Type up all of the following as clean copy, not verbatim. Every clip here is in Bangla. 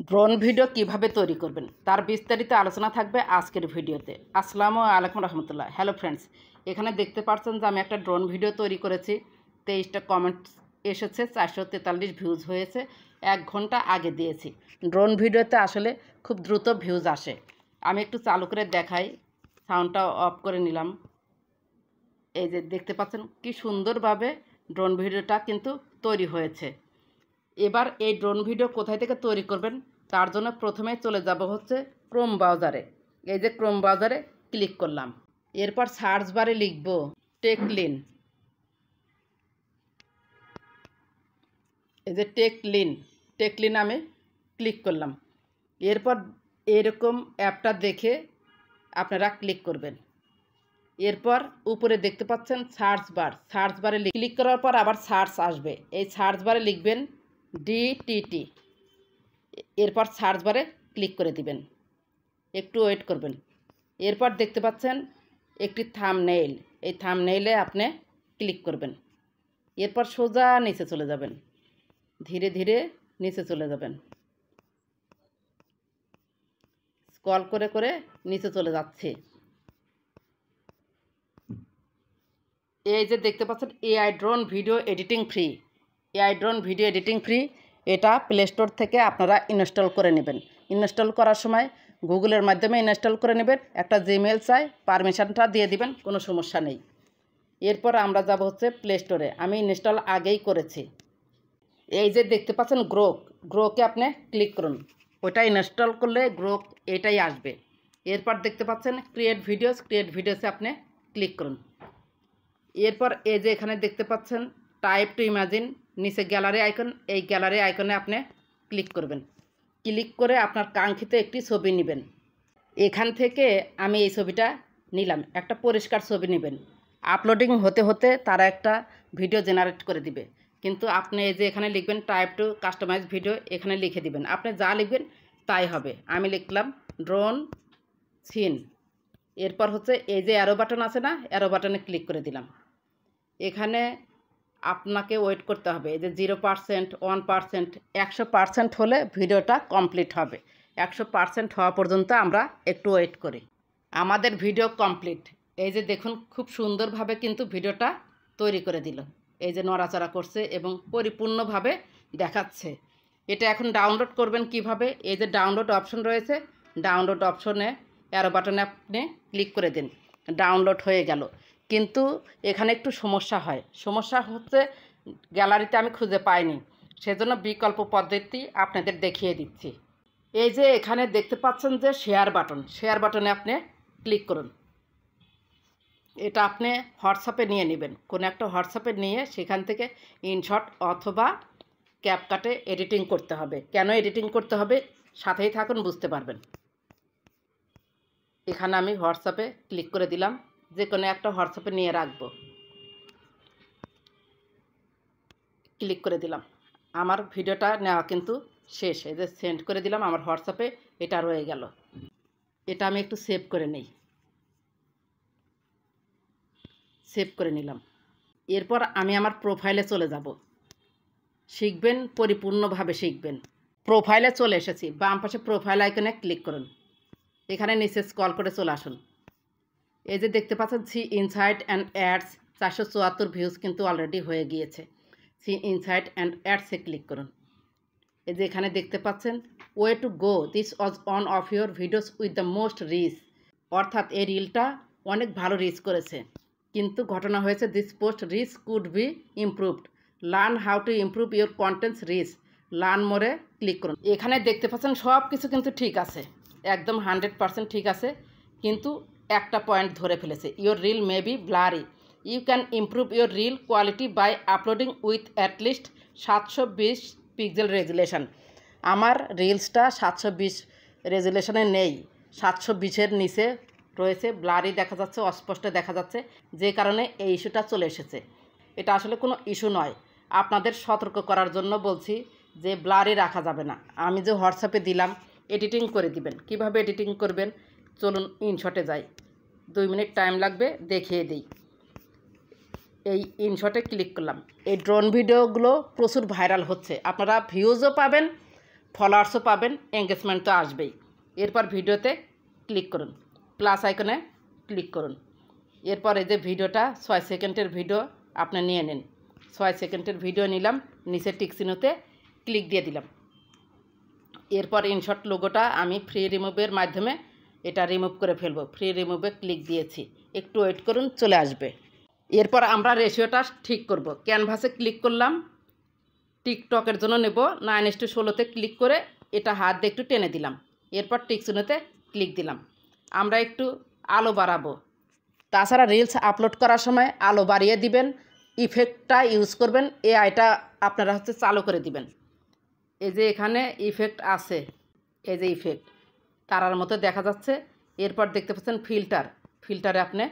ড্রোন ভিডিও কিভাবে তৈরি করবেন তার বিস্তারিত আলোচনা থাকবে আজকের ভিডিওতে। আসসালামু আলাইকুম রহমতুল্লাহ। হ্যালো ফ্রেন্ডস, এখানে দেখতে পাচ্ছেন যে আমি একটা ড্রোন ভিডিও তৈরি করেছি। 23টা কমেন্টস এসেছে, 443 ভিউজ হয়েছে। 1 ঘন্টা আগে দিয়েছি। ড্রোন ভিডিওতে আসলে খুব দ্রুত ভিউজ আসে। আমি একটু চালু করে দেখাই। সাউন্ডটা অফ করে নিলাম। এই যে দেখতে পাচ্ছেন কি সুন্দরভাবে ড্রোন ভিডিওটা কিন্তু তৈরি হয়েছে। এবার এই ড্রোন ভিডিও কোথায় থেকে তৈরি করবেন তার জন্য প্রথমে চলে যাব হচ্ছে ক্রোম ব্রাউজারে। এই যে ক্রোম ব্রাউজারে ক্লিক করলাম। এরপর সার্চ বারে লিখব টেকলিন। এই যে টেকলিন আমি ক্লিক করলাম। এরপর এরকম অ্যাপটা দেখে আপনারা ক্লিক করবেন। এরপর উপরে দেখতে পাচ্ছেন সার্চ বারে ক্লিক করার পর আবার সার্চ আসবে। এই সার্চ বারে লিখবেন DTT। এরপর সার্চ বারে ক্লিক করে দিবেন, একটু ওয়েট করবেন। এরপর দেখতে পাচ্ছেন একটি থাম্বনেইল। এই থাম্বনেইলে আপনি ক্লিক করবেন। এরপর সোজা নিচে চলে যাবেন, ধীরে ধীরে নিচে চলে যাবেন। স্ক্রল করে করে নিচে চলে যাচ্ছে। এই যে দেখতে পাচ্ছেন AI drone video editing free. AI drone video editing free. এটা প্লে স্টোর থেকে আপনারা ইনস্টল করে নেবেন। ইনস্টল করার সময় গুগলের মাধ্যমে ইনস্টল করে নেবেন। একটা জিমেল চাই, পারমিশনটা দিয়ে দিবেন, কোনো সমস্যা নেই। এরপর আমরা যাব হচ্ছে প্লে স্টোরে। আমি ইনস্টল আগেই করেছি। এই যে দেখতে পাচ্ছেন গ্রোকে আপনি ক্লিক করুন। ওইটা ইনস্টল করলে গ্রোক এটাই আসবে। এরপর দেখতে পাচ্ছেন ক্রিয়েট ভিডিওসে আপনি ক্লিক করুন। এরপর এই যে এখানে দেখতে পাচ্ছেন টাইপ টু ইমাজিন, নিচে গ্যালারি আইকন। এই গ্যালারি আইকনে আপনি ক্লিক করবেন। ক্লিক করে আপনার কাঙ্ক্ষিত একটি ছবি নেবেন। এখান থেকে আমি এই ছবিটা নিলাম। একটা পরিষ্কার ছবি নেবেন। আপলোডিং হতে হতে তারা একটা ভিডিও জেনারেট করে দিবে। কিন্তু আপনি এই যে এখানে লিখবেন টাইপ টু কাস্টমাইজ ভিডিও, এখানে লিখে দিবেন। আপনি যা লিখবেন তাই হবে। আমি লিখলাম ড্রোন সিন। এরপর হচ্ছে এই যে অ্যারো বাটন আছে না, অ্যারো বাটনে ক্লিক করে দিলাম। এখানে আপনাকে ওয়েট করতে হবে। এই যে 0%, 1%, 100% হলে ভিডিওটা কমপ্লিট হবে। 100% হওয়া পর্যন্ত আমরা একটু ওয়েট করি। আমাদের ভিডিও কমপ্লিট। এই যে দেখুন খুব সুন্দরভাবে কিন্তু ভিডিওটা তৈরি করে দিল। এই যে নড়াচড়া করছে এবং পরিপূর্ণভাবে দেখাচ্ছে। এটা এখন ডাউনলোড করবেন কিভাবে? এই যে ডাউনলোড অপশন রয়েছে, ডাউনলোড অপশনে অ্যারো বাটনে আপনি ক্লিক করে দিন। ডাউনলোড হয়ে গেল। কিন্তু এখানে একটু সমস্যা হচ্ছে গ্যালারিতে আমি খুঁজে পাইনি। সেজন্য বিকল্প পদ্ধতি আপনাদের দেখিয়ে দিচ্ছি। এই যে এখানে দেখতে পাচ্ছেন যে শেয়ার বাটনে আপনি ক্লিক করুন। এটা আপনি হোয়াটসঅ্যাপে নিয়ে নেবেন। কোনো একটা হোয়াটসঅ্যাপে নিয়ে সেখান থেকে ইনশট অথবা ক্যাপকাটে এডিটিং করতে হবে। কেন এডিটিং করতে হবে সাথেই থাকুন, বুঝতে পারবেন। এখানে আমি হোয়াটসঅ্যাপে ক্লিক করে দিলাম। যে কোনো একটা হোয়াটসঅ্যাপে নিয়ে রাখবো। ক্লিক করে দিলাম। আমার ভিডিওটা নেওয়া কিন্তু শেষ। এই যে সেন্ড করে দিলাম। আমার হোয়াটসঅ্যাপে এটা রয়ে গেল। এটা আমি একটু সেভ করে নেই। সেভ করে নিলাম। এরপর আমি আমার প্রোফাইলে চলে যাব। শিখবেন, পরিপূর্ণভাবে শিখবেন। প্রোফাইলে চলে এসেছি। বাম পাশে প্রোফাইল আইকনে ক্লিক করুন। এখানে নিচে স্ক্রল করে চলে আসুন। এই যে দেখতে পাচ্ছেন see insight and ads, 474 views কিন্তু অলরেডি হয়ে গিয়েছে। সি ইনসাইট অ্যান্ড অ্যাডসে ক্লিক করুন। এই যে এখানে দেখতে পাচ্ছেন way to go, this was one of your videos with the most reach. অর্থাৎ এই রিলটা অনেক ভালো রিচ করেছে। কিন্তু ঘটনা হয়েছে this post reach could be improved. Learn how to improve your contents reach. Learn more click করুন। এখানে দেখতে পাচ্ছেন সব কিছু কিন্তু ঠিক আছে, একদম 100% ঠিক আছে। কিন্তু একটা পয়েন্ট ধরে ফেলেছে, your reel may be blurry. You can improve your reel quality by uploading with at least 720 pixel resolution. আমার রিলসটা 720 রেজুলেশনে নেই, 720-এর নিচে রয়েছে, ব্লারি দেখা যাচ্ছে, অস্পষ্ট দেখা যাচ্ছে, যে কারণে এই ইস্যুটা চলে এসেছে। এটা আসলে কোনো ইস্যু নয়, আপনাদের সতর্ক করার জন্য বলছি যে ব্লারি রাখা যাবে না। আমি যে হোয়াটসঅ্যাপে দিলাম এডিটিং করে দিবেন। কিভাবে এডিটিং করবেন চলুন ইনশটে যাই। 2 মিনিট টাইম লাগবে, দেখিয়ে দিই। এই ইনশটে ক্লিক করলাম। এই ড্রোন ভিডিওগুলো প্রচুর ভাইরাল হচ্ছে, আপনারা ভিউজও পাবেন, ফলোয়ার্সও পাবেন, এঙ্গেজমেন্ট তো আসবেই। এরপর ভিডিওতে ক্লিক করুন, প্লাস আইকনে ক্লিক করুন। এরপর এই যে ভিডিওটা 6 সেকেন্ডের ভিডিও আপনি নিয়ে নিন। 6 সেকেন্ডের ভিডিও নিলাম, নিচে টিক চিহ্নতে ক্লিক দিয়ে দিলাম। এরপর ইনশট লোগোটা আমি ফ্রি রিমুভের মাধ্যমে এটা রিমুভ করে ফেলবো। ফ্রি রিমুভে ক্লিক দিয়েছি, একটু ওয়েট করুন, চলে আসবে। এরপর আমরা রেশিওটা ঠিক করব। ক্যানভাসে ক্লিক করলাম, টিকটকের জন্য নেব 9:16 ক্লিক করে এটা হাত দিয়ে একটু টেনে দিলাম। এরপর টিক চিহ্নতে ক্লিক দিলাম। আমরা একটু আলো বাড়াবো। তাছাড়া রিলস আপলোড করার সময় আলো বাড়িয়ে দিবেন, ইফেক্টটা ইউজ করবেন, এআইটা আপনারা চালু করে দিবেন। এই যে এখানে ইফেক্ট আছে, এই যে ইফেক্ট তারার মতো দেখা যাচ্ছে। এরপর দেখতে পাচ্ছেন ফিল্টারে আপনি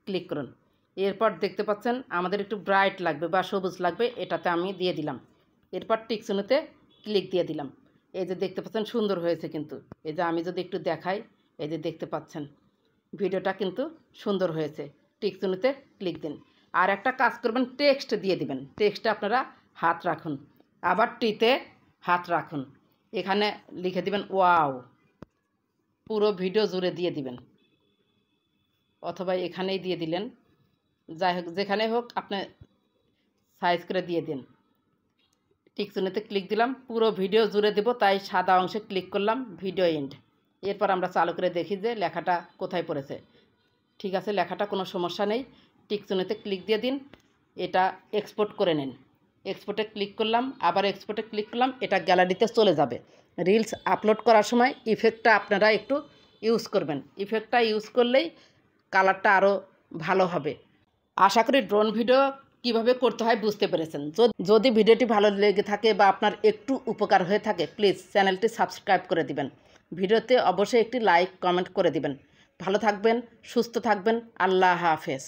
ক্লিক করুন। এরপর দেখতে পাচ্ছেন আমাদের একটু ব্রাইট লাগবে বা সবুজ লাগবে, এটাতে আমি দিয়ে দিলাম। এরপর টিক চিহ্নতে ক্লিক দিয়ে দিলাম। এই যে দেখতে পাচ্ছেন সুন্দর হয়েছে কিন্তু। এই যে আমি যদি একটু দেখাই, এই যে দেখতে পাচ্ছেন ভিডিওটা কিন্তু সুন্দর হয়েছে। টিক চিহ্নতে ক্লিক দিন। আর একটা কাজ করবেন, টেক্সট দিয়ে দিবেন। টেক্সটে আপনারা হাত রাখুন, আবার টিতে হাত রাখুন, এখানে লিখে দিবেন ওয়াও, পুরো ভিডিও জুড়ে দিয়ে দিবেন, অথবা এখানেই দিয়ে দিলেন, যাই হোক যেখানে হোক আপনি সাইজ করে দিয়ে দিন। টিক চিহ্নতে ক্লিক দিলাম, পুরো ভিডিও জুড়ে দেব, তাই সাদা অংশে ক্লিক করলাম, ভিডিও এন্ড। এরপর আমরা চালু করে দেখি যে লেখাটা কোথায় পড়েছে। ঠিক আছে, লেখাটা কোনো সমস্যা নেই। টিক চিহ্নতে ক্লিক দিয়ে দিন, এটা এক্সপোর্ট করে নিন। এক্সপোর্টে ক্লিক করলাম, আবার এক্সপোর্টে ক্লিক করলাম, এটা গ্যালারিতে চলে যাবে। রিলস আপলোড করার সময় ইফেক্টটা আপনারা একটু ইউজ করবেন। ইফেক্টটা ইউজ করলেই কালারটা আরও ভালো হবে। আশা করি ড্রোন ভিডিও কিভাবে করতে হয় বুঝতে পেরেছেন। যদি ভিডিওটি ভালো লেগে থাকে বা আপনার একটু উপকার হয়ে থাকে, প্লিজ চ্যানেলটি সাবস্ক্রাইব করে দিবেন। ভিডিওতে অবশ্যই একটি লাইক কমেন্ট করে দিবেন। ভালো থাকবেন, সুস্থ থাকবেন। আল্লাহ হাফেজ।